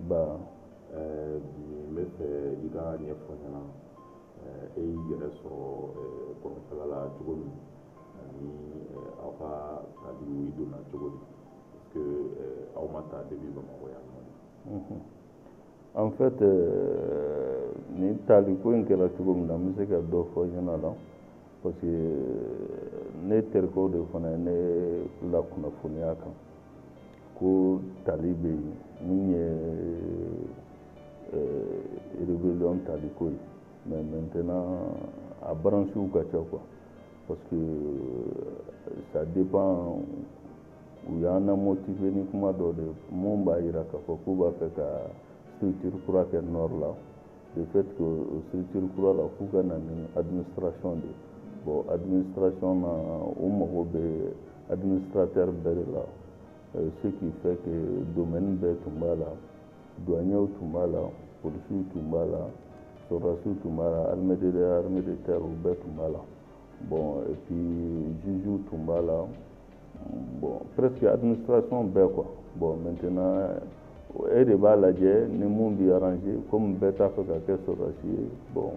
ba bi me fɛ i ka ɲɛfɔ ɲɛna e y'i yɛrɛ sɔrɔ kɔnɔfɛla la cogo min ani aw ka tabiw donna cogo di parce que aw ma ta depuis Bamakɔ yan nɔ. En fait ni taliko in kɛra cogo min na n bɛ se ka dɔ fɔ ɲɛna la parce que ne terikɛw de fana ye ne lakunnafoniya kan ko tali bɛ yen min ye rébellion taliko ye mais maintenant a branchew ka ca quoi parce que ça dépend u y'an na motivé ni kuma dɔ de mun b'a jira k'a fɔ k'u b'a fɛ ka structure kura kɛ nord la le fait que structure kura la f'u ka na ni administration de bon administration na u mago bɛ administrateur bɛɛ de la ce qui fait que domaine bɛɛ tun b'a la douaniers tun b'a la policiers tun b'a la sɔrɔdasiw tun b'a la armée de terre u bɛɛ tun b'a la bon et puis juges tun b'a la bon presque administration bɛɛ quoi bon maintenant e de b'a lajɛ ni mun b'i arranger comme bɛɛ t'a fɛ ka kɛ sɔrɔdasi ye bon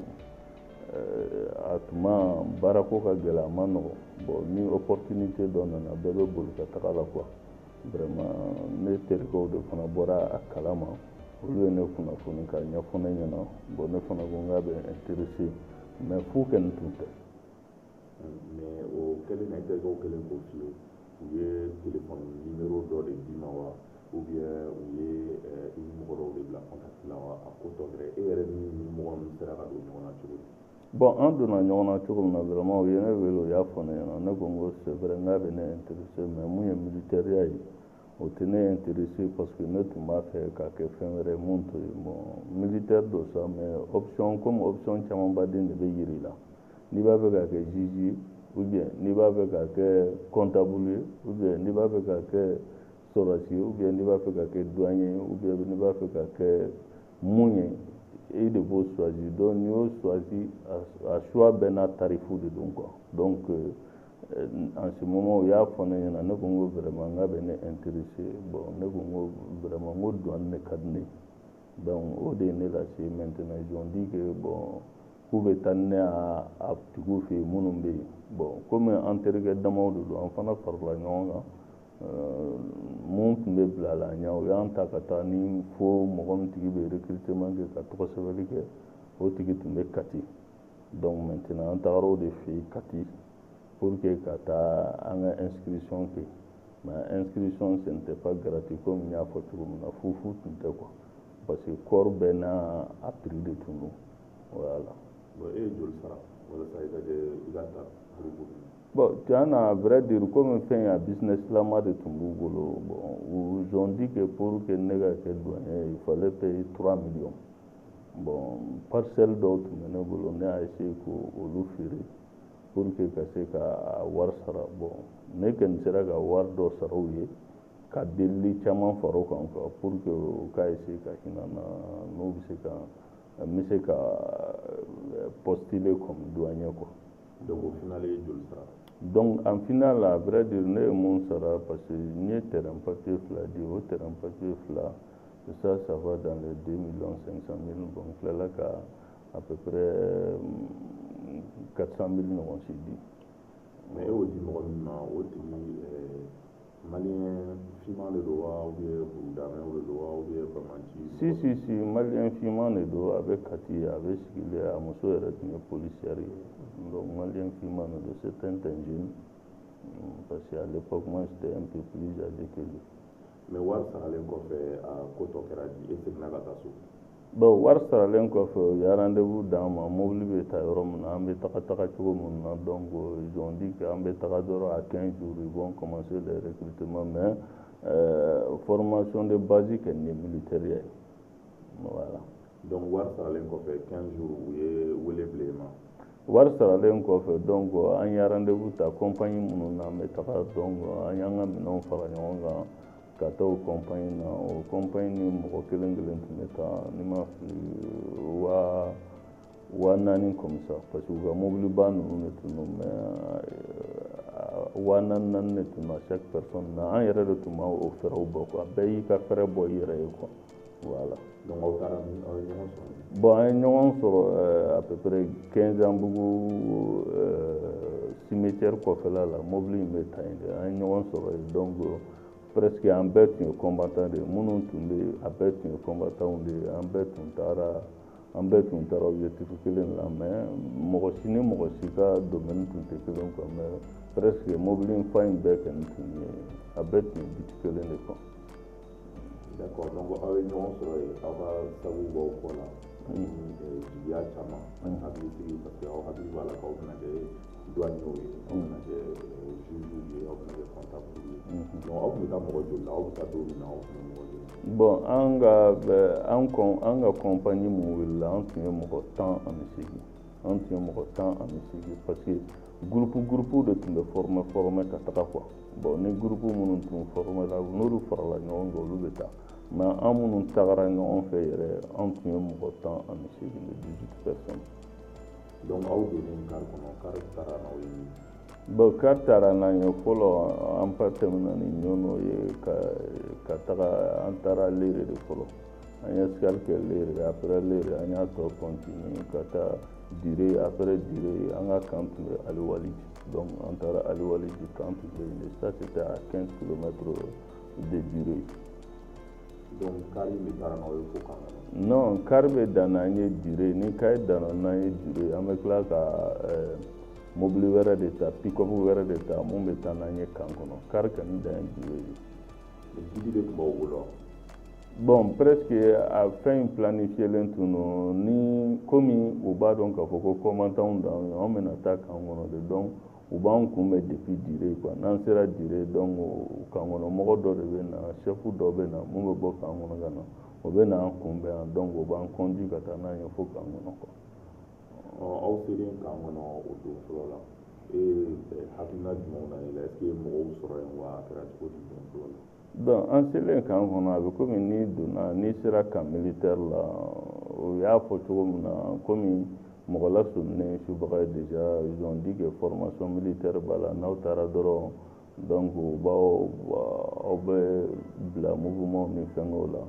a tuma baarako ka gɛlɛn a ma nɔgɔn bon ni opportunité dɔ nana bɛɛ bɛ boli ka taga la quoi vraiment ne terikɛw de fana bɔra a kalama olu ye ne kunnafoni ka ɲɛfɔ ne ɲɛna bon ne fana ko n k'a bɛ intéressé mais fu kɔni tun tɛ. mais o kɛlen na i terikɛw kɛlen k'o f'i ye u ye téléphone numéro dɔ de d'i ma wa ou bien u ye i ni mɔgɔ dɔw de bila contact la wa a ko tɔ kɛra e yɛrɛ ni mɔgɔ ninnu sera ka don ɲɔgɔn na cogo di. bon an donna ɲɔgɔn na cogo min na vraiment u ye ne wele u y'a fɔ ne ɲɛna ne ko n ko c'est vrai n k'a bɛ ne intéressé mais mun ye militaire ye o tɛ ne intéressé parce que ne tun b'a fɛ ka kɛ fɛn wɛrɛ mun to ye bon militaire don sa mais option comme option camanbaden de bɛ yir'i la n'i b'a fɛ ka kɛ juge ou bien n'i b'a fɛ ka kɛ comptable ye ou bien n'i b'a fɛ ka kɛ sɔrɔdasi ye ou bien n'i b'a fɛ ka kɛ douanier ye ou bien n'i b'a fɛ ka kɛ mun ye e de b'o choisir donc n'i y'o choisir a choix bɛɛ n'a tarifu de don quoi donc en ce moment u y'a fɔ ne ɲɛna ne ko n ko vraiment n k'a bɛ ne intéressé bon ne ko n ko vraiment n ko douane de ka di ne ye donc o de ye ne lase maintenant ils ont dit que bon k'u bɛ taa ni ne a tigiw fɛ yen minnu bɛ yen bon komi an terikɛ damaw de don an fana farala ɲɔgɔn kan mun tun bɛ bila la ɲɛ o y'an ta ka taa ni fo mɔgɔ min tigi bɛ recrutement kɛ ka tɔgɔ sɛbɛnni kɛ o tigi tun bɛ Kati donc maintenant an tagara o de fɛ yen Kati pour que ka taa an ka inscription kɛ mais inscription ce n'était pas gratuit comme n y'a fɔ cogo min na fu tun tɛ quoi parce que corps bɛɛ n'a a prix de tun don voilà. bon e ye joli sara walasa i ka ta bon tiɲɛ na vrai dire comme fɛn a business lama de tun b'u bolo bon ils ont dit que pour que ne ka kɛ douanier il fallait payer 3 millions bon parcelle dɔw tun bɛ ne bolo ne y'a essayé k'olu feere pour que ka se ka wari sara bon ne kɔni sera ka wari dɔ sara u ye ka delili caman fara o kan quoi pour que u ka essayer ka hinɛ n na n'u bɛ se ka n bɛ se ka postuler comme douanier quoi. donc au final e ye joli sara. donc en final à vrai dire ne ye mun sara parce que n ye terrain papier fila di o terrain papier fila ça va dans les 2 500 000 bon n tilala ka à peu près 400 000 ɲɔgɔn si di. mais e y'o di mɔgɔ min ma o tigi malien finman de don wa ou bien burudamɛw de don wa ou bien bamanci. si malien finman de don a bɛ Kati a bɛ sigilen a muso yɛrɛ tun ye policière ye donc malien finman de don c'est un jeune parce qu'à l'époque moi j'étais un peu plus âgé que lui. mais wari saralen kɔfɛ a ko tɔ kɛra di e seginna ka taa so. bon wari saralen kɔfɛ u ye rendez-vous d'an ma mobili bɛ taa yɔrɔ min na an bɛ taga cogo min na donc ils ont dit que an bɛ taga dɔrɔn à 15 jours ils vont commencer les recrutements mais formation de base kɔni ye militaire ye voilà. donc wari saralen kɔfɛ 15 jours u ye wele bila e ma. wari saralen kɔfɛ donc an ye rendez-vous ta compagnie minnu na an bɛ taga donc an y'an ka minɛnw fara ɲɔgɔn kan ka taa o compagnie na o compagnie ni mɔgɔ kelen kelen tun bɛ taa ni ma fili wa naani comme ça parce que u ka mobiliba ninnu de tun don mais wa naani de tun na chaque personne na an yɛrɛ de tun b'o fɛɛrɛw bɔ quoi bɛɛ y'i ka fɛɛrɛ bɔ i yɛrɛ ye quoi voilà. Donc aw taara aw ye ɲɔgɔn sɔrɔ. Bon an ye ɲɔgɔn sɔrɔ à peu près 15 ans bugu cimetière kɔfɛla la mobili in bɛ ta yen de an ye ɲɔgɔn sɔrɔ yen donc presque an bɛɛ tun ye combattant de ye minnu tun bɛ yen a bɛɛ tun ye combattant de ye an bɛɛ tun taara objectif kelen la mais mɔgɔ si ni mɔgɔ si ka domaine tun tɛ kelen quoi mais presque mobili in fa in bɛɛ kɔni tun ye a bɛɛ tun ye biti kelen de quoi. D'accord, donc aw ye ɲɔgɔn sɔrɔ yen aw ka sabu b'aw kɔ la ani jigiya caman ani hakilisigi parce que aw hakili b'a la k'aw bɛna kɛ douaniers ye aw bɛna kɛ juges ye aw bɛna kɛ comptables ye donc aw tun bɛ taa mɔgɔ joli la aw bɛ taa don min na aw tun bɛ mɔgɔ joli la. Bon an ka compagnie mun wulila an tun ye mɔgɔ 18 parce que groupe de tun bɛ former ka taga quoi. Bon ni groupe minnu tun former la n'olu farala ɲɔgɔn kan olu bɛ taa mais an minnu tagara ɲɔgɔn fɛ yɛrɛ an tun ye mɔgɔ 18 de 18 personnes. Donc aw donnen car kɔnɔ car taara n'aw ye min. Bon car taara n'an ye fɔlɔ an pa tɛmɛna ni ɲɔnɔ ye ka taga an taara Lere de fɔlɔ an ye escale kɛ Lere après Lere an y'a tɔ continuer ka taa Dire après Dire an ka camp tun bɛ Aliwaliji donc an taara Aliwaliji camp tun bɛ yen ça c'était à 15 km de Dire. Donc car in bɛ taara n'aw ye fo kan kɔnɔ. Non car bɛ dan n'an ye Dire ni car danna n'an ye Dire an bɛ tila ka mobili wɛrɛ de ta pick-up wɛrɛ de ta mun bɛ taa n'an ye kan kɔnɔ car kɔni dan ye Dire ye. Jigi de tun b'aw bolo. Bon presque a fɛn in planifielen tun don ni komi u b'a dɔn k'a fɔ ko commandant d'anw ye anw bɛna taa kan kɔnɔ de donc u b'an kunbɛn depuis Dire quoi n'an sera Dire donc kan kɔnɔ mɔgɔ dɔ de bɛ na chef dɔ bɛ na mun bɛ bɔ kan kɔnɔ ka na o bɛ n'an kunbɛn donc o b'an conduit ka taa n'an ye fo kan kɔnɔ quoi. Aw selen kan kɔnɔ o don fɔlɔ la hakilina jumɛnw na yɛlɛ est-ce que mɔgɔw sɔrɔ yen wa a kɛra cogo di don fɔlɔ la. Donc an selen kan kɔnɔ a bɛ komi n'i donna n'i sera camp militaire la o y'a fɔ cogo min na komi mɔgɔ lasominen subaga ye déjà ils ont dit que formation militaire b'a la n'aw taara dɔrɔn donc aw bɛ bila mouvement ni fɛngɛw la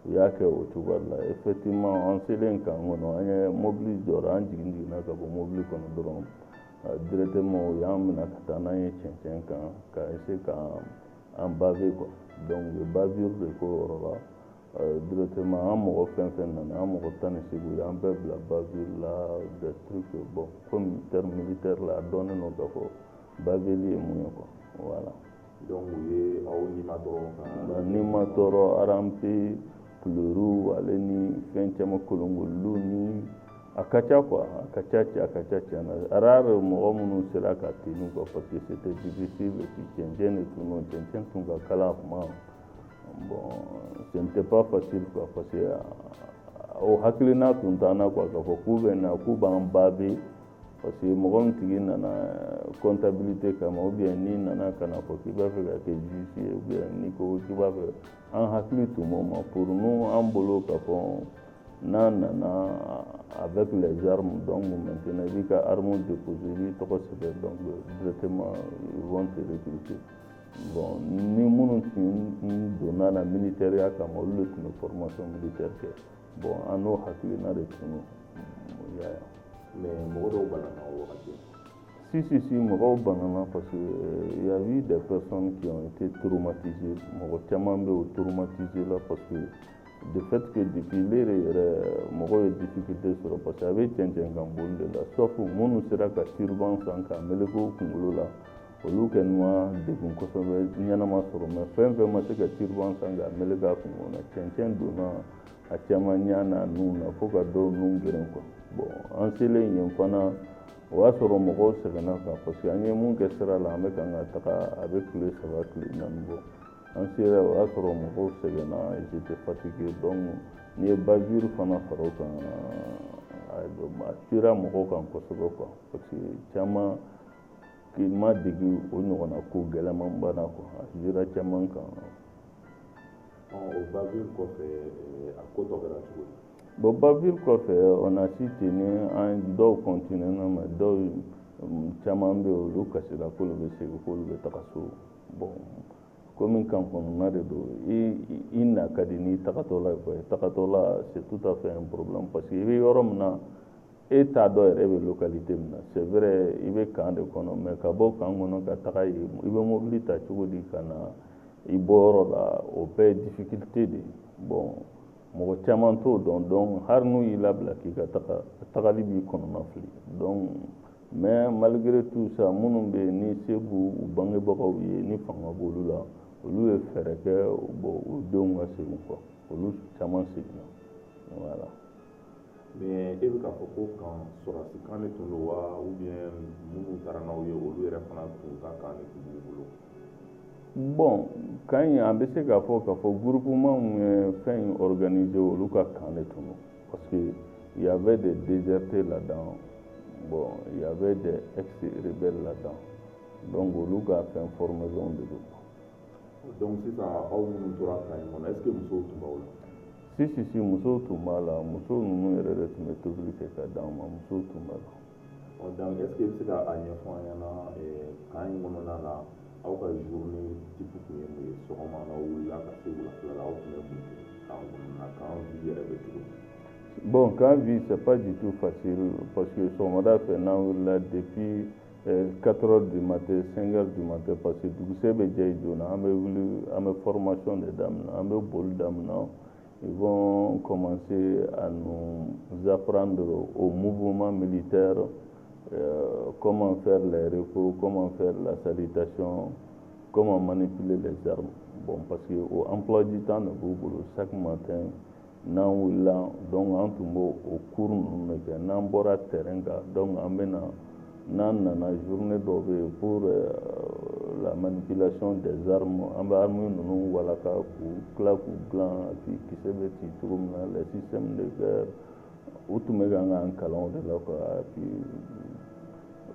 u y'a kɛ o cogoya la effectivement an selen kan kɔnɔ an ye mobili jɔra an jiginna ka bɔ mobili kɔnɔ dɔrɔn directement u y'an minɛ ka taa n'an ye cɛncɛn kan ka essayer ka an baver quoi donc bavure de k'o yɔrɔ la directement an mɔgɔ fɛn fɛn nana an mɔgɔ 18 u y'an bɛɛ bila bavure la des trucs bon comme terme militaire la a dɔnnen don k'a fɔ baveli ye mun ye quoi voilà. Donc u ye aw nima dɔrɔn nima tɔɔrɔ RMP couleur ale ni fɛn caman kolonkolonw ni a ka ca quoi a ka ca tiɲɛna rare mɔgɔ minnu sera ka tenu quoi parce que c'était difficile et puis cɛncɛn de tun don cɛncɛn tun ka kalan a kuma bon ce n'était pas facile quoi parce que o hakilina tun t'an na quoi k'a fɔ k'u bɛ na k'u b'an baver parce que mɔgɔ min tigi nana comptabilité kama ou bien n'i nana ka na fɔ k'i b'a fɛ ka kɛ juge ye ou bien n'i ko k'i b'a fɛ an hakili tun b'o ma pour nous an bolo k'a fɔ n'an nana avec les armes donc maintenant i b'i ka arme déposer i b'i tɔgɔ sɛbɛn donc directement ils vont te recruter bon ni minnu tun donna la militaire kama olu de tun bɛ formation militaire kɛ bon an n'o hakilina de tun don y'a ye. Mais mɔgɔ dɔw banana o wagati. Si mɔgɔw banana parce que il y a eu des personnes qui ont été traumatisées mɔgɔ caman bɛ o traumatisé la parce que de fait que depuis Lere yɛrɛ mɔgɔw ye difficulté sɔrɔ parce que a bɛ cɛncɛn kan boli de la sauf minnu sera ka turban san ka meleke u kunkolo la olu kɔni ma degun kosɛbɛ ɲɛnama sɔrɔ mais fɛn fɛn ma se ka turban san ka meleke a kunkolo la cɛncɛn donna a caman ɲɛ n'a nun na fo ka dɔw nun geren quoi bon an selen yen fana o y'a sɔrɔ mɔgɔw sɛgɛnna kan parce que an ye mun kɛ sira la an bɛ kan ka taga a bɛ tile 3 tile 4 bɔ an sera o y'a sɔrɔ mɔgɔw sɛgɛnna ils étaient fatigués donc n'i ye bavure fana fara o kan a tuera mɔgɔw kan kosɛbɛ quoi parce que caman k'i ma degi o ɲɔgɔnna ko gɛlɛman banna quoi a tuera caman kan. O bavure kɔfɛ a ko tɔ kɛra cogo di. Bon bavure kɔfɛ on a su tenir an dɔw continuer na mais dɔw caman bɛ yen olu kasira k'olu bɛ segin k'olu bɛ taga so bon komi kan kɔnɔna de don i na ka di n'i tagatɔ la quoi tagatɔ la c'est tout à fait un problème parce que i bɛ yɔrɔ min na e t'a dɔn yɛrɛ e bɛ localité min na c'est vrai i bɛ kan de kɔnɔ mais ka bɔ kan kɔnɔ ka taga yen i bɛ mobili ta cogo di ka na i bɔyɔrɔ la o bɛɛ ye difficulté de ye bon mɔgɔ caman t'o dɔn donc hali n'u y'i labila k'i ka taga tagali b'i kɔnɔna fili donc mais malgré tout ça minnu bɛ yen ni se b'u bangebagaw ye ni fanga b'olu la olu ye fɛɛrɛ kɛ bon u denw ka segin quoi olu caman seginna voilà. mais e bɛ k'a fɔ ko kan sɔrɔsi kan de tun don wa ou bien minnu taara n'aw ye olu yɛrɛ fana tun ka kan de tun b'u bolo. Bon kan in an bɛ se k'a fɔ groupement min ye fɛn in organisé olu ka kan de tun don parce que il y avait des désertés là-dedans bon il y avait des ex-rebelles là-dedans donc olu ka fɛn formation de don. donc sisan aw minnu tora kan in kɔnɔ est ce que musow tun b'aw la. si musow tun b'a la muso ninnu yɛrɛ de tun bɛ tobili kɛ ka d'an ma musow tun b'a la. donc est ce que i bɛ se ka a ɲɛfɔ an ɲɛna kan in kɔnɔna la aw ka journée type tun ye mun ye sɔgɔma n'aw wulila ka se wulafɛla la aw tun bɛ mun kɛ kan kɔnɔna na kan vie yɛrɛ bɛ cogo di. Bon, quand vie, c'est pas du tout facile parce que Somada fait là depuis 4 heures du matin, 5 heures du matin, parce que Dougsé Béjaïdouna, on a formation des dames, on a bol dames, ils vont commencer à nous apprendre au mouvement militaire, comment faire les repos, comment faire la salutation, comment manipuler les armes. Bon, parce qu'au emploi du temps de Bouboulou, chaque matin, n'an wulila donc an tun b'o cours ninnu de kɛ n'an bɔra terrain kan donc an bɛna n'an nana journée dɔ bɛ yen pour la manipulation des armes an bɛ armes ninnu walaka k'u tila k'u dilan puis kisɛ bɛ ci cogo min na les systèmes de guerre u tun bɛ k'an k'an kalan o de la quoi puis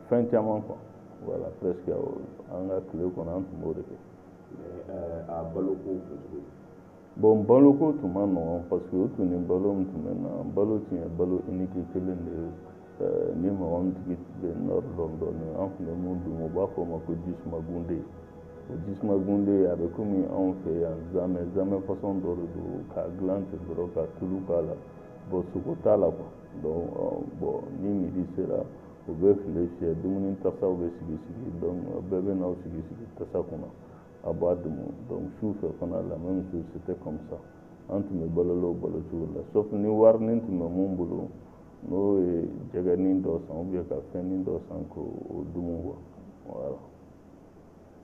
fɛn caman quoi voilà presque an ka tile kɔnɔ an tun b'o de kɛ. mais a baloko kun cogo di. Bon, balo ko tun ma nɔgɔn parce que o tun ni balo min tun bɛ na balo tun ye balo unique kelen de ye ni mɔgɔ min tigi bɛ nord dɔn dɔɔnin an tun bɛ mun dun u b'a fɔ o ma ko jisumagunde o jisumagunde a bɛ komi anw fɛ yan zamɛ façon dɔ de don k'a dilan ten dɔrɔn ka tulu k'a la bon sogo t'a la quoi donc bon ni midi sera u bɛ file fiyɛ dumuni tasaw bɛ sigi donc bɛɛ bɛ n'aw sigi tasa kɔnɔ a b'a dumu donc su fɛ fana la même chose c'était comme ça an tun bɛ balolo o balo cogo la sauf ni warinin tun bɛ mun bolo n'o ye jɛgɛnin dɔ san ou bien ka fɛnnin dɔ san k'o dumu quoi voilà.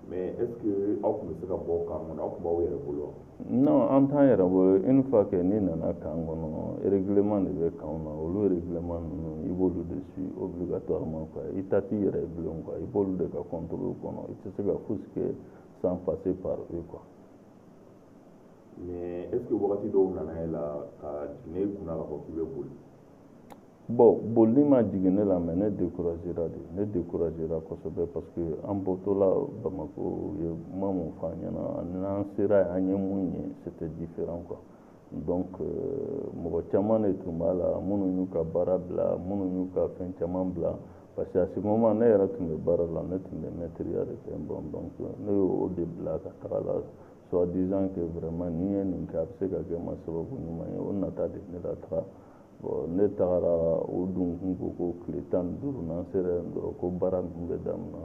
mais est ce que aw tun bɛ se ka bɔ kan kɔnɔ aw tun b'aw yɛrɛ bolo wa. non an t'an yɛrɛ bolo une fois que n'i nana kan kɔnɔ règlement de bɛ kanw na olu règlement ninnu i b'olu de suit obligatoirement quoi i ta t'i yɛrɛ bilen quoi i b'olu de ka contrôle kɔnɔ i tɛ se ka fosi kɛ sans passer par eux quoi. mais est ce que wagati dɔw nana e la ka jigin e kunna k'a fɔ k'i bɛ boli. bon bolili ma jigin ne la mais ne découragera kosɛbɛ parce que an bɔtɔla Bamako u ye kuma mun fɔ an ɲɛna n'an sera yen an ye mun ye c'était différent quoi donc mɔgɔ caman de tun b'a la minnu y'u ka baara bila minnu y'u ka fɛn caman bila parce que à ce moment ne yɛrɛ tun bɛ baara la ne tun bɛ maîtrise de kɛ bon donc ne y'o de bila ka taga la soit disant que vraiment ni ye nin kɛ a bɛ se ka kɛ n ma sababu ɲuman ye o nata de ne la taga bon ne tagara o dun kun ko ko tile 15 n'an sera yen dɔrɔn ko baara ninnu bɛ daminɛ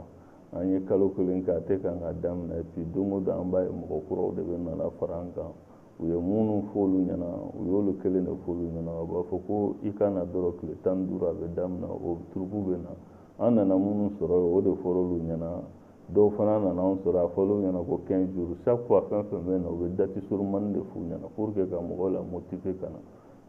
an ye kalo kelen kɛ a tɛ kan ka daminɛ et puis don o don an b'a ye mɔgɔ kuraw de bɛ nana fara an kan u ye minnu f'olu ɲɛna u y'olu kelen de f'olu ɲɛna u b'a fɔ ko i ka na dɔrɔn tile 15 a bɛ daminɛ o turupu bɛ na an nana minnu sɔrɔ yen o de fɔr'olu ɲɛna dɔw fana nana anw sɔrɔ a fɔr'olu ɲɛna ko 15 jours chaque fois fɛn fɛn bɛ na u bɛ date surumani de f'u ɲɛna pour que ka mɔgɔw la motiver ka na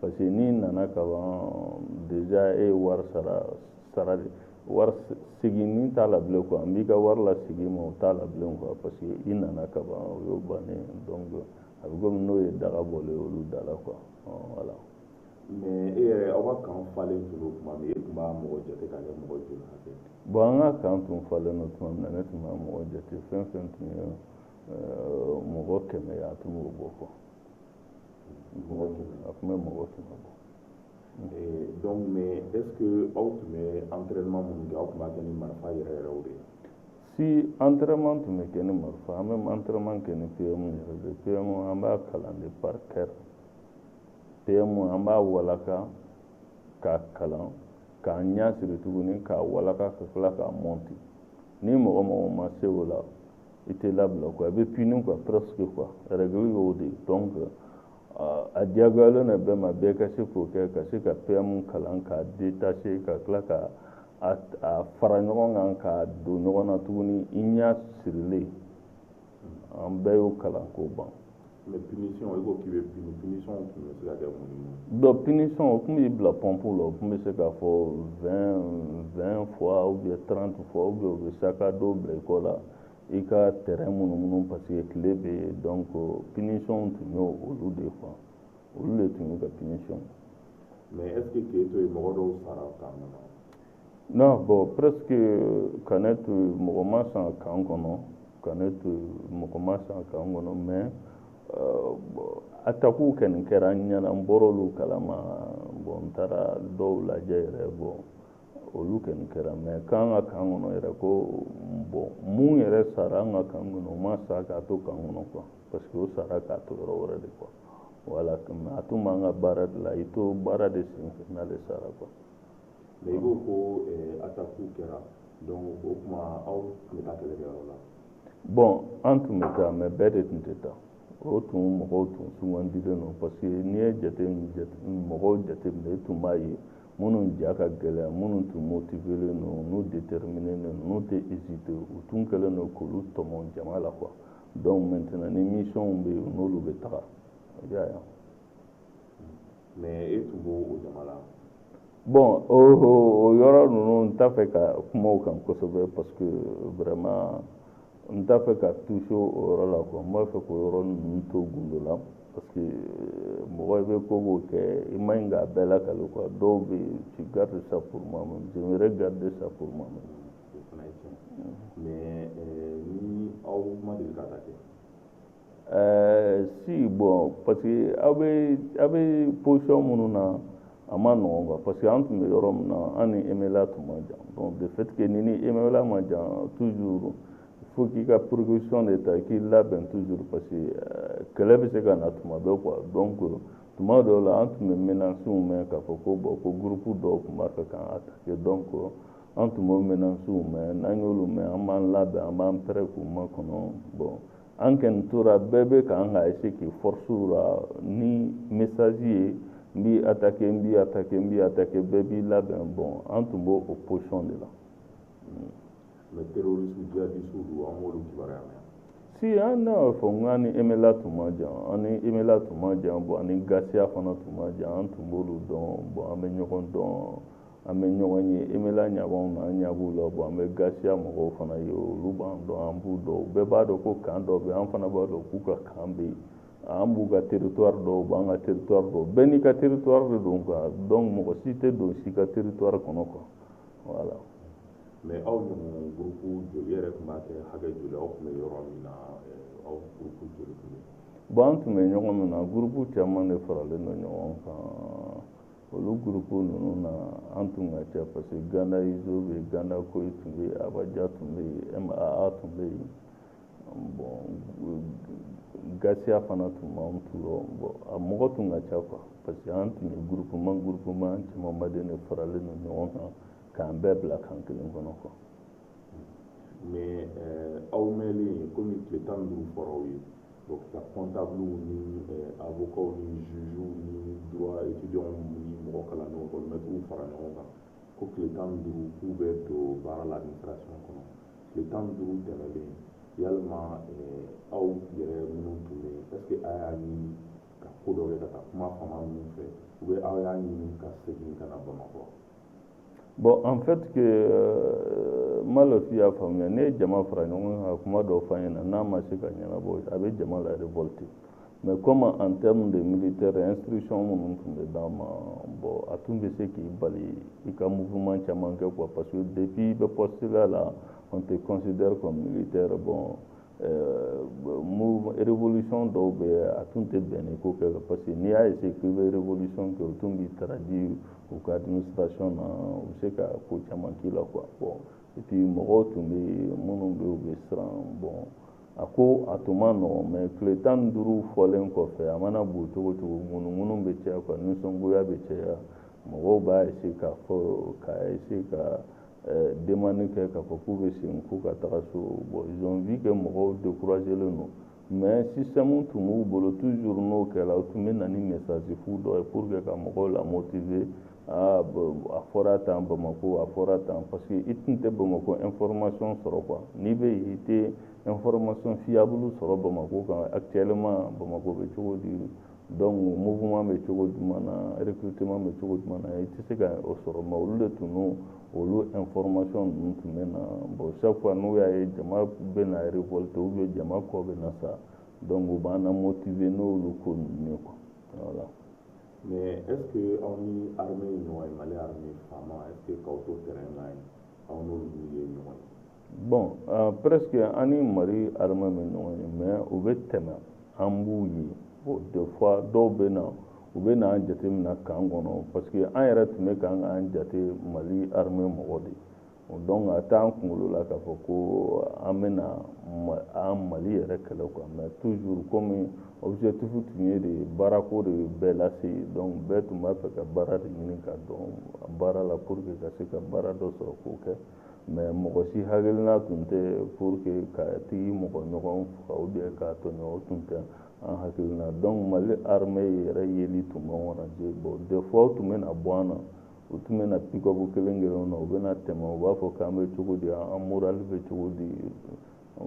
parce que n'i nana ka ban déjà e ye wari sara de wari seginni t'a la bilen quoi n b'i ka wari la segin ma o t'a la bilen quoi parce que i nana ka ban o y'o bannen donc a bɛ komi n'o ye daga bɔlen olu da la quoi voilà. mais e yɛrɛ aw ka kan falen tun don tuma min e tun b'a mɔgɔ jate k'a kɛ mɔgɔ joli hakɛ. bon an ka kan tun falen don tuma min na ne tun b'a mɔgɔ jate fɛn fɛn tun ye mɔgɔ 100 ye a tun b'o bɔ quoi. a tun bɛ mɔgɔ 100 bɔ. donc mais est ce que aw tun bɛ entraînement minnu kɛ aw tun b'a kɛ ni marifa yɛrɛ yɛrɛw de ye. si entraînement tun bɛ kɛ ni marifa an bɛ entraînement kɛ ni PMU yɛrɛ de PMU an b'a kalan de par cœur PMU an b'a walaka k'a kalan k'a ɲɛ siri tuguni k'a walaka ka tila k'a monter ni mɔgɔ mɔgɔ ma se o la i tɛ labila quoi a bɛ puni quoi presque quoi règle y'o de donc a diyagoyalen don bɛɛ ma bɛɛ ka se k'o kɛ ka se ka PMU kalan k'a détacher ka tila ka a fara ɲɔgɔn kan k'a don ɲɔgɔn na tuguni i ɲɛ sirilen an bɛɛ y'o kalan k'o ban. mais punition i ko k'i bɛ punition tun bɛ se ka kɛ mun ni mun. donc punition o tun b'i bila pompe la o tun bɛ se k'a fɔ 20 fois ou bien 30 fois ou bien o bɛ saka dɔw bila i kɔ la i ka terrain munumunu parce que tile bɛ yen donc punition tun y'o olu de quoi olu de tun y'u ka punition. mais est ce que k'e to yen mɔgɔ dɔw sara kan na. non bon presque ka ne to mɔgɔ ma san kan kɔnɔ ka ne to mɔgɔ ma san kan kɔnɔ mais attaque kɔni kɛra n ɲɛna n bɔr'olu kalama bon n taara dɔw lajɛ yɛrɛ bon olu kɔni kɛra mais k'an ka kan kɔnɔ yɛrɛ ko bon mun yɛrɛ sara an ka kan kɔnɔ o ma sa k'a to kan kɔnɔ quoi parce que o sara k'a to yɔrɔ wɛrɛ de quoi voilà mais a tun b'an ka baara de la i to baara de senfɛ n'ale sara quoi. mais i ko ko attaque kɛra donc o tuma aw tun bɛ taa kɛlɛkɛyɔrɔ la. bon an tun bɛ taa mais bɛɛ de tun tɛ taa o tun mɔgɔw tun sugandilen don parce que n'i ye mɔgɔw jateminɛ i tun b'a ye minnu ja ka gɛlɛn minnu tun motivelen don n'u déterminés don n'u tɛ hésiter u tun kɛlen don k'olu tɔmɔ jama la quoi donc maintenant ni mission bɛ yen n'olu bɛ taga i y'a ye. mais e tun b'o jama la. bon o yɔrɔ ninnu n t'a fɛ ka kuma o kan kosɛbɛ parce que vraiment n t'a fɛ ka toucher o yɔrɔ la quoi n b'a fɛ k'o yɔrɔ ninnu to gundo la parce que mɔgɔ i bɛ ko k'o kɛ i ma ɲi k'a bɛɛ lakale quoi dɔw bɛ yen tu gardes ça pour moi-même j'aimerais garder ça pour moi-même. mais ni aw ma deli ka taa kɛ. si bon parce que aw bɛ position minnu na a ma nɔgɔn quoi parce que an tun bɛ yɔrɔ min na an ni MLA tun man jan donc de fait que ni MLA ma jan toujours il faut k'i ka précaution de ta k'i labɛn toujours parce que kɛlɛ bɛ se ka na tuma bɛɛ quoi donc tuma dɔw la an tun bɛ menaces mɛn k'a fɔ ko bon ko groupe dɔw tun b'a fɛ k'an attaquer donc an tun b'o menaces mɛn n'an y'olu mɛn an b'an labɛn an b'an pɛrɛn k'u makɔnɔ bon an kɔni tora bɛɛ bɛ k'an ka essayer k'i force la ni message ye n b'i attaquer bɛɛ b'i labɛn bon an tun b'o position de la. mais terrorisme djihadiste don an b'olu kibaruya mɛn. si an n'a fɔ n k'an ni MLA tun ma jan an ni MLA tun ma jan bon ani Gasiya fana tun ma jan an tun b'olu dɔn bon an bɛ ɲɔgɔn dɔn an bɛ ɲɔgɔn ye MLA ɲɛ b'anw na an ɲɛ b'u la bon an bɛ Gasiya mɔgɔw fana ye olu b'an dɔn an b'u dɔn u bɛɛ b'a dɔn ko kan dɔ bɛ yen an fana b'a dɔn k'u ka kan bɛ yen an b'u ka territoire dɔw b'an ka territoire dɔw bɛɛ n'i ka territoire de don quoi donc mɔgɔ si tɛ don si ka territoire kɔnɔ quoi voilà. mais aw ɲɔgɔn groupe joli yɛrɛ tun b'a kɛ hakɛ joli aw tun bɛ yɔrɔ min na aw groupe joli tun bɛ. bon an tun bɛ ɲɔgɔn min na groupe caman de faralen don ɲɔgɔn kan olu groupe ninnu na an tun ka ca parce que Gana Izo bɛ yen Gana Koyi tun bɛ yen Abaja tun bɛ yen MAA tun bɛ yen bon Gasiya fana tun b'an tɔɔrɔ bon a mɔgɔ tun ka ca quoi parce que an tun ye groupement camanbaden de faralen don ɲɔgɔn kan k'an bɛɛ bila kan kelen kɔnɔ quoi. mais aw mɛnlen komi tile 15 fɔra aw ye donc ka comptable ni avocats ni juges ni droit étudiants ni mɔgɔ kalannenw économetres fara ɲɔgɔn kan ko tile 15 k'u bɛ don baara la administration kɔnɔ tile 15 tɛmɛlen yalima aw yɛrɛ minnu tun bɛ yen est ce que a y'a ɲini ka ko dɔ kɛ ka taa kuma fama ninnu fɛ ou bien aw y'a ɲini ka segin ka na Bamakɔ. bon en fait que Malofi y'a faamuya ne ye jama fara ɲɔgɔn kan kuma dɔw f'an ɲɛna n'a ma se ka ɲɛnabɔ a bɛ jama la révolter mais comme en termes de militaire instruction minnu tun bɛ d'an ma bon a tun bɛ se k'i bali i ka mouvement caman kɛ quoi parce que depuis i bɛ poste la on te considère comme militaire bon révolution dɔw bɛ a tun tɛ bɛn ni ko kɛ parce que n'i y'a essayer k'i bɛ révolution kɛ o tun b'i traduire u ka administration na u bɛ se ka ko caman k'i la quoi bon et puis mɔgɔw tun bɛ minnu bɛ u bɛ siran bon a ko a tun ma nɔgɔn mais tile 15 fɔlen kɔfɛ a mana bon cogo cogo ŋunun bɛ caya quoi nisɔngoya bɛ caya mɔgɔw b'a essayer k'a fɔ ka essayer ka demande kɛ k'a fɔ k'u bɛ segin k'u ka taga so bon ils ont vu que mɔgɔw découragé len don mais système tun b'u bolo toujours n'o kɛra o tun bɛ na ni message fu dɔ ye pour que ka mɔgɔw la motiver a fɔra tan Bamako a fɔra tan parce que i tun tɛ Bamako information sɔrɔ quoi n'i bɛ yen i tɛ information fiable sɔrɔ Bamako kan actuellement Bamako bɛ cogo di donc mouvement bɛ cogo jumɛn na recrutement bɛ cogo jumɛn na i tɛ se ka o sɔrɔ mais olu de tun n'o olu information ninnu tun bɛ na bon chaque fois n'u y'a ye jama bɛ na révolte ou bien jama kɔ bɛ na sa donc u b'an motiver n'olu ko ninnu ye quoi voilà. Mais est-ce que aw ni armée ye ɲɔgɔn ye Mali armée faama est-ce que k'aw to terrain na yen aw n'olu ye ɲɔgɔn ye bon presque an ni Mali armée bɛ ɲɔgɔn ye mais u bɛ tɛmɛ an b'u ye bon des fois dɔw bɛ na u bɛ na an jateminɛ kan kɔnɔ parce que an yɛrɛ tun bɛ kan k'an jate Mali armée mɔgɔ de donc a t'an kunkolo la k'a fɔ ko an bɛna an Mali yɛrɛ kɛlɛ quoi mais toujours comme objectif tun ye de baarako de bɛɛ lase donc bɛɛ tun b'a fɛ ka baara de ɲini ka dɔn baara la pour que ka se ka baara dɔ sɔrɔ k'o kɛ mais mɔgɔ si hakilina tun tɛ pour que ka tigi mɔgɔ ɲɔgɔn faga ou bien k'a tɔɲɔ o tun tɛ an hakilina donc Mali armée yɛrɛ yeli tun b'an kɔnɔ bon des fois u tun bɛ na bɔ an na u tun bɛ na pick-up kelen na u bɛ na tɛmɛ u b'a fɔ k'an bɛ cogo di an moral bɛ cogo di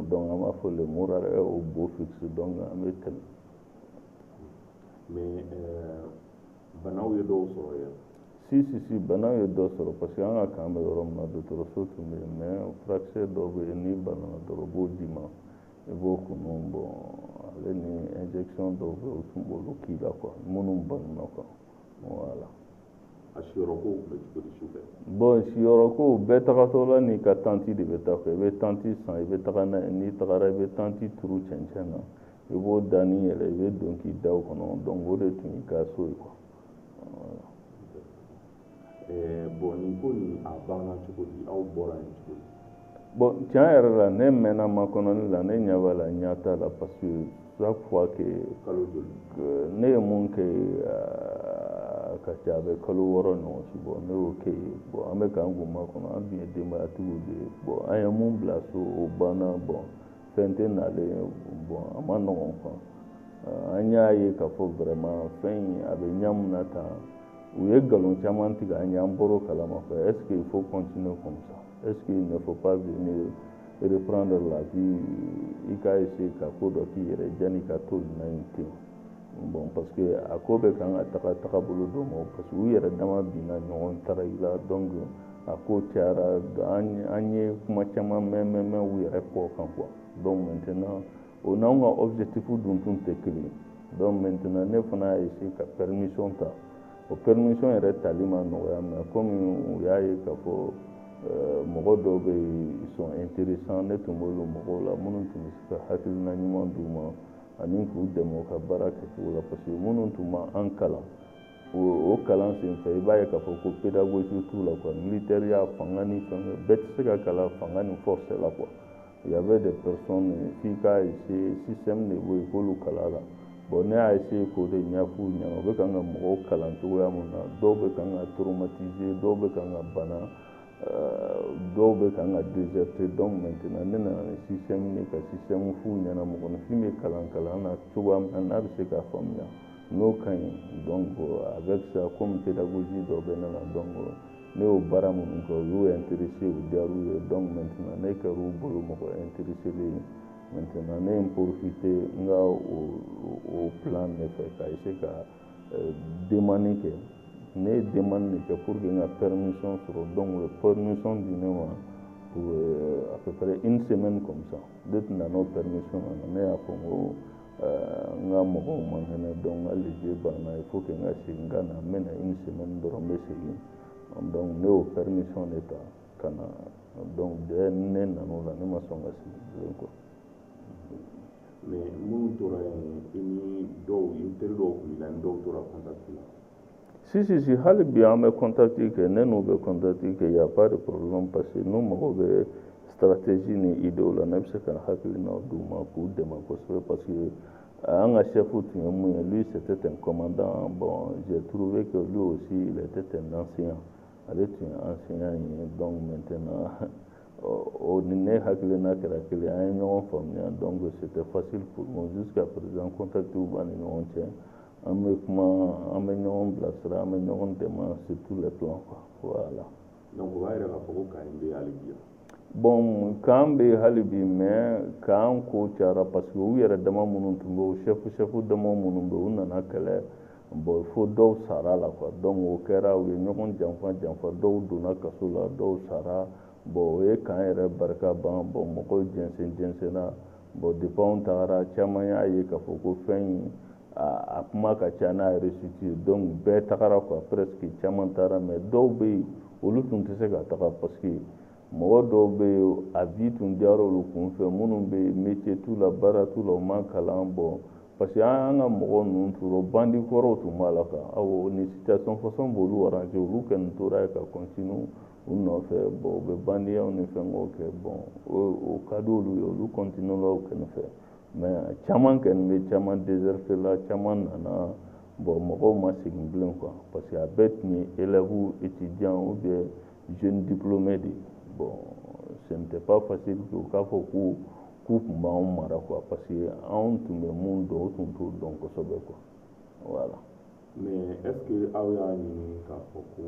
donc an b'a fɔ le moral est au beau fixe donc an bɛ tɛmɛ. mais banaw ye dɔw sɔrɔ yan si banaw ye dɔ sɔrɔ parce que an ka kan bɛ yɔrɔ min na dɔgɔtɔrɔso tun bɛ yen mais furakisɛ dɔw bɛ yen n'i banana dɔrɔn u b'o d'i ma i b'o kunu bon ale ni injection dɔw bɛ yen u tun b'olu k'i la quoi minnu banana quoi voilà. a siyɔrɔko tun bɛ cogo di sufɛ bon siyɔrɔko bɛɛ tagatɔ la n'i ka tanti de bɛ taa fɛ i bɛ tanti san i bɛ taga n'a ye n'i tagara i bɛ tanti turu cɛncɛn na i b'o da ni yɛlɛ i bɛ don k'i da o kɔnɔ donc o de tun y'i ka so ye quoi voilà. bon nin ko nin a banna cogo di aw bɔra yen cogo di bon tiɲɛ yɛrɛ la ne mɛnna makɔnɔni la ne ɲɛ b'a la ɲɛ t'a la parce que chaque fois que kalo joli ne ye mun kɛ ka ca a bɛ kalo 6 ɲɔgɔn si bɔ ne y'o kɛ yen bon an bɛ k'an kun makɔnɔ an tun ye denbayatigiw de ye bon an ye mun bila so o banna bon fɛn tɛ nalen bon a ma nɔgɔn quoi an y'a ye k'a fɔ vraiment fɛn in a bɛ ɲɛ min na tan u ye nkalon caman tigɛ an ye an bɔr'o kalama quoi est-ce qu'il faut continuer comme ça est-ce qu'il ne faut pas venir reprendre la vie i ka essayer ka ko dɔ k'i yɛrɛ janni ka to nin na yen ten bon parce que a ko bɛ kan ka taga bolo dɔ ma parce que u yɛrɛ dama binna ɲɔgɔn tara i la donc a ko cayara an ye kuma caman mɛn u yɛrɛ kɔ kan quoi donc maintenant o n'anw ka objectif dun tun tɛ kelen ye donc maintenant ne fana y'a essayer ka permission ta o permission yɛrɛ tali ma nɔgɔya mais comme u y'a ye k'a fɔ mɔgɔ dɔw bɛ yen ils sont intéressants ne tun b'olu mɔgɔw la minnu tun bɛ se ka hakilina ɲuman d'u ma ani k'u dɛmɛ u ka baara kɛcogo la parce que minnu tun b'an kalan o kalan senfɛ i b'a ye k'a fɔ ko pédagogie t'u la quoi militaire ya fanga ni fɛn bɛɛ tɛ se ka kalan fanga ni force la quoi il y avait des personnes f'i ka essayer système de bɛ yen k'olu kala la bon ne y'a essayer k'o de ɲɛf'u ɲɛna u bɛ kan ka mɔgɔw kalan cogoya min na dɔw bɛ kan ka traumatiser dɔw bɛ kan ka bana dɔw bɛ kan ka déserter donc maintenant ne nana ni système ye ka système f'u ɲɛna mɔgɔninfin bɛ kalan na cogoya min na n'a bɛ se k'a faamuya n'o ka ɲi donc avec ça comme pédagogie dɔ bɛ ne la donc ne y'o baara minnu kɛ u y'o intéressé u diyar'u ye donc maintenant ne kɛr'u bolo mɔgɔ intéressé ye maintenant ne ye n profité n ka o plan de fɛ ka essayer ka demande kɛ ne ye demande de kɛ pour que n ka permission sɔrɔ donc o ye permission di ne ma pour à peu près une semaine comme ça ne tun nana o permission na ne y'a fɔ n ko n ka mɔgɔw man kɛnɛ donc n ka léger banna il faut que n ka segin ka na n bɛ na une semaine dɔrɔn n bɛ segin donc ne y'o permission de ta ka na donc dès ne nan'o la ne ma sɔn ka segin bilen quoi. mais minnu tora yen i ni dɔw i teri dɔw tun b'i la ni dɔw tora contact la Si, hali bi an bɛ contacté kɛ ne n'u bɛ contacté kɛ y a pas de problème parce que n'u mago bɛ stratégie ni idéo la ne bɛ se ka hakilinaw d'u ma k'u dɛmɛ kosɛbɛ parce que an ka chef tun ye mun ye lui c'était un commandant bon j'ai trouvé que lui aussi il était un ancien ale tun ye enseignant ye donc maintenant ni ne hakilina kɛra kelen an ye ɲɔgɔn faamuya donc c'était facile pour moi jusqu'à présent contacté b'an ni ɲɔgɔn cɛ an bɛ kuma an bɛ ɲɔgɔn bilasira an bɛ ɲɔgɔn dɛmɛ sur tous les plans quoi voilà. donc o b'a yira k'a fɔ ko kan in bɛ hali bi bon kan bɛ hali bi mais kan ko cayara parce que u yɛrɛ dama minnu tun bɛ o chef dama minnu bɛ u nana kɛlɛ bon fo dɔw sara la quoi donc o kɛra u ye ɲɔgɔn janfa dɔw donna kaso la dɔw sara bon o ye kan yɛrɛ barika ban bon mɔgɔw jɛnsɛnna bon depuis anw tagara caman y'a ye k'a fɔ ko fɛn in a kuma ka ca n'a yɛrɛ restitué donc bɛɛ tagara quoi presque caman taara mais dɔw bɛ yen olu tun tɛ se ka taga parce que mɔgɔ dɔw bɛ yen a vie tun diyara olu kun fɛ minnu bɛ yen métier t'u la baara t'u la u ma kalan bon parce que an ka mɔgɔ ninnu tun bandi kɔrɔw tun b'a la quoi awɔ ni situation façon b'olu arranger olu kɔni tora yen ka continue u nɔfɛ bon u bɛ bandiyaw ni fɛnkɛw kɛ bon o ka di olu ye olu continue la o kɔni fɛ mais caman kɔni bɛ caman déserté la caman nana bon mɔgɔw ma segin bilen quoi parce que a bɛɛ tun ye élèves étudiants ou bien jeunes diplômés de bon ce n'était pas facile u k'a fɔ k'u tun b'anw mara quoi parce que anw tun bɛ mun dɔn o tun t'o dɔn kosɛbɛ quoi voilà. mais est ce que aw y'a ɲini k'a fɔ ko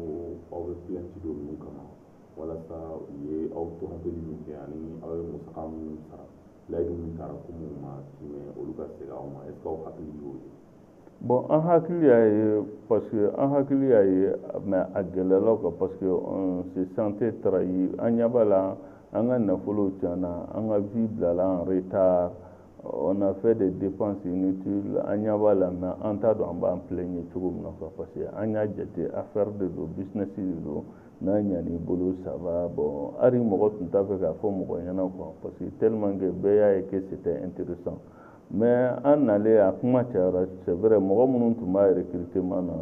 aw bɛ plainte don ninnu kama walasa u ye aw tɔrɔmpeli min kɛ ani aw ye musaka minnu sara layidu min taara ko minnu ma timɛ olu ka segin aw ma est ce que aw hakili y'o ye. bon an hakili y'a ye parce que an hakili y'a ye mais a gɛlɛyala quoi parce que on se sentait trahi an ɲɛ b'a la an ka nafolo tiɲɛna an ka vie bilala en retard on a fait des dépenses inutiles an ɲɛ b'a la mais an t'a dɔn an b'an plaigner cogo min na quoi parce que an y'a jate affaire de don business de don n'a ɲan'i bolo ça va bon hali mɔgɔ tun t'a fɛ k'a fɔ mɔgɔ ɲɛna quoi parce que tellement que bɛɛ y'a ye que c'était intéressant mais an nalen a kuma cayara c'est vrai mɔgɔ minnu tun b'a recrutement na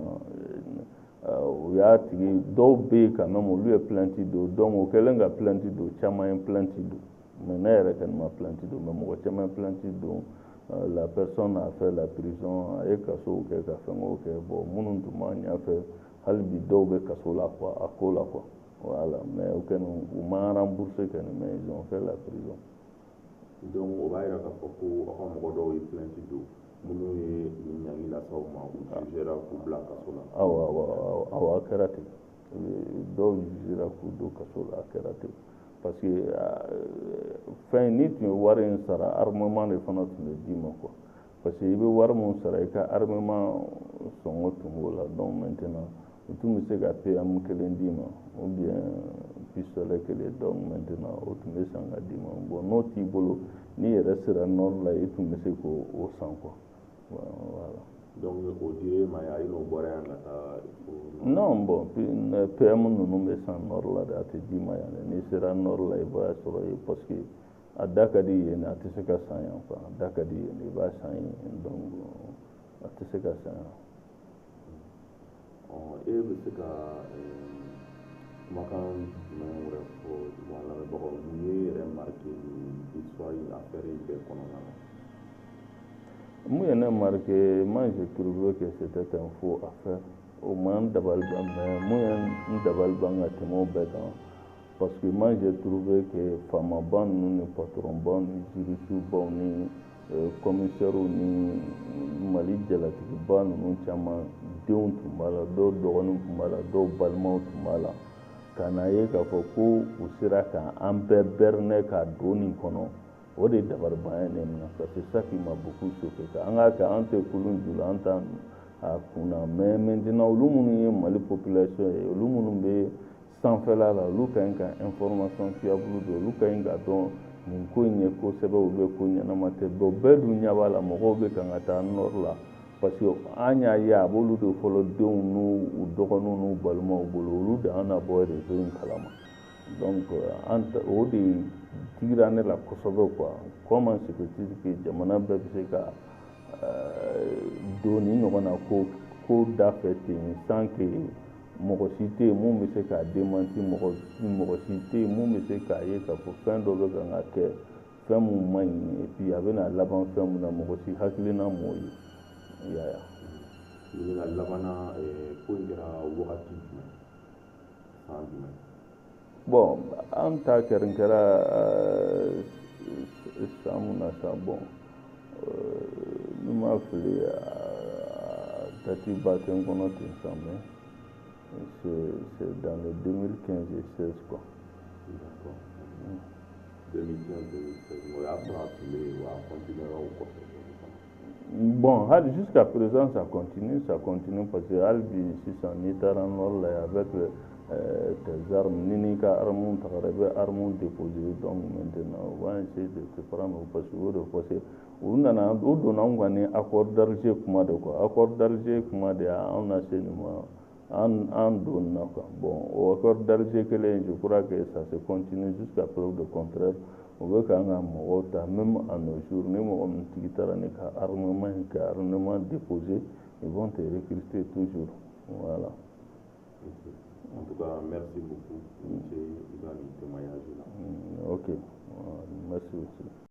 u y'a tigi dɔw bɛ yen quand même olu ye plainte don donc o kɛlen ka plainte don caman ye plainte don mais ne yɛrɛ kɔni ma plainte don mais mɔgɔ caman ye plainte don la personne a fait la prison a ye kasow kɛ ka fɛnkɛw kɛ bon minnu tun b'a ɲɛfɛ hali bi dɔw bɛ kaso la quoi a ko la quoi voilà mais o kɔni u ma remboursé kɔni mais ils ont fait la prison. donc o b'a yira k'a fɔ ko aw ka mɔgɔ dɔw ye plainte don minnu ye nin ɲangi lasaw ma u jugera k'u bila kaso la. awɔ a kɛra ten dɔw jugera k'u don kaso la a kɛra ten parce que fɛn n'i tun ye wari in sara armement de fana tun bɛ d'i ma quoi parce que i bɛ wari min sara i ka armement sɔngɔ tun b'o la donc maintenant u tun bɛ se ka PM kelen d'i ma ou bien pistolet kelen donc maintenant o tun bɛ san ka d'i ma bon n'o t'i bolo n'i yɛrɛ sera nord la i tun bɛ se k'o san quoi voilà. donc o dir'e ma yan i n'o bɔra yan ka taa. non bon PM ninnu bɛ san nord la de a tɛ d'i ma yan dɛ n'i sera nord la i b'a sɔrɔ yen parce que a da ka di yen a tɛ se ka san yan quoi a da ka di yen i b'a san yen donc a tɛ se ka san yan. e bɛ se ka kumakan jumɛn wɛrɛ fɔ an lamɛnbagaw mun ye yɛrɛ marqué nin histoire in affaire in bɛɛ kɔnɔna na. mun ye ne marqué moi j'ai trouvé que c'était un faux affaire o ma n dabali ban mais mun ye n dabali ban ka tɛmɛ o bɛɛ kan parce que moi j'ai trouvé que faamaba ninnu ni patronba ni jurisibaw ni commissaires ni Mali jalatigiba ninnu caman denw tun b'a la dɔw dɔgɔninw tun b'a la dɔw balimaw tun b'a la ka n'a ye k'a fɔ ko u sera k'an bɛɛ berner k'a don nin kɔnɔ o de dabaliban ye ne minɛ parce que ça qui m'a beaucoup choqué an k'a kɛ an tɛ kulun ju la an t'a a kunna mais maintenant olu minnu ye Mali population ye olu minnu bɛ sanfɛla la olu ka ɲi ka information fiable don olu ka ɲi ka dɔn nin ko in ye ko sɛbɛ u bɛ ko ɲɛnama tɛ bon bɛɛ dun ɲɛ b'a la mɔgɔw bɛ kan ka taa nord la parce que an y'a ye a b'olu de fɔlɔ denw n'u dɔgɔninw n'u balimaw bolo olu de an na bɔ réseau in kalama donc o de digira ne la kosɛbɛ quoi comment se fait-il que jamana bɛɛ bɛ se ka don nin ɲɔgɔnna ko da fɛ ten sans que mɔgɔ si tɛ yen mun bɛ se k'a démenti mɔgɔ si tɛ yen mun bɛ se k'a ye k'a fɔ fɛn dɔ bɛ kan ka kɛ fɛn mun man ɲi et puis a bɛna laban fɛn mun na mɔgɔ si hakilina m'o ye i y'a ye. ɲininka labanna ko in kɛra wagati jumɛn san jumɛn. Bon an ta kɛra san mun na sa bon ni ma fili dati ba tɛ n kɔnɔ ten sa mais c'est dans le 2015 et 16 quoi. D'accord. 2015-2016 o y'a sɔrɔ a tun bɛ yen wa a continuera o kɔfɛ. Bon, jusqu'à présent, ça continue parce que Albi, si ça n'est pas en avec tes armes, Nini ka armes, tu armes déposées, donc maintenant, on va essayer de se prendre parce que on a donné un accord d'Alger comme de quoi, accord d'Alger comme de on a en donne quoi. Bon, au accord d'Alger que je crois que ça se continue jusqu'à preuve de contraire. On veut quand même à nos jours, même on a armement déposé, ils vont te recruter toujours. Voilà. En tout cas, merci beaucoup, M. Ivan, témoignage là. Ok, merci aussi.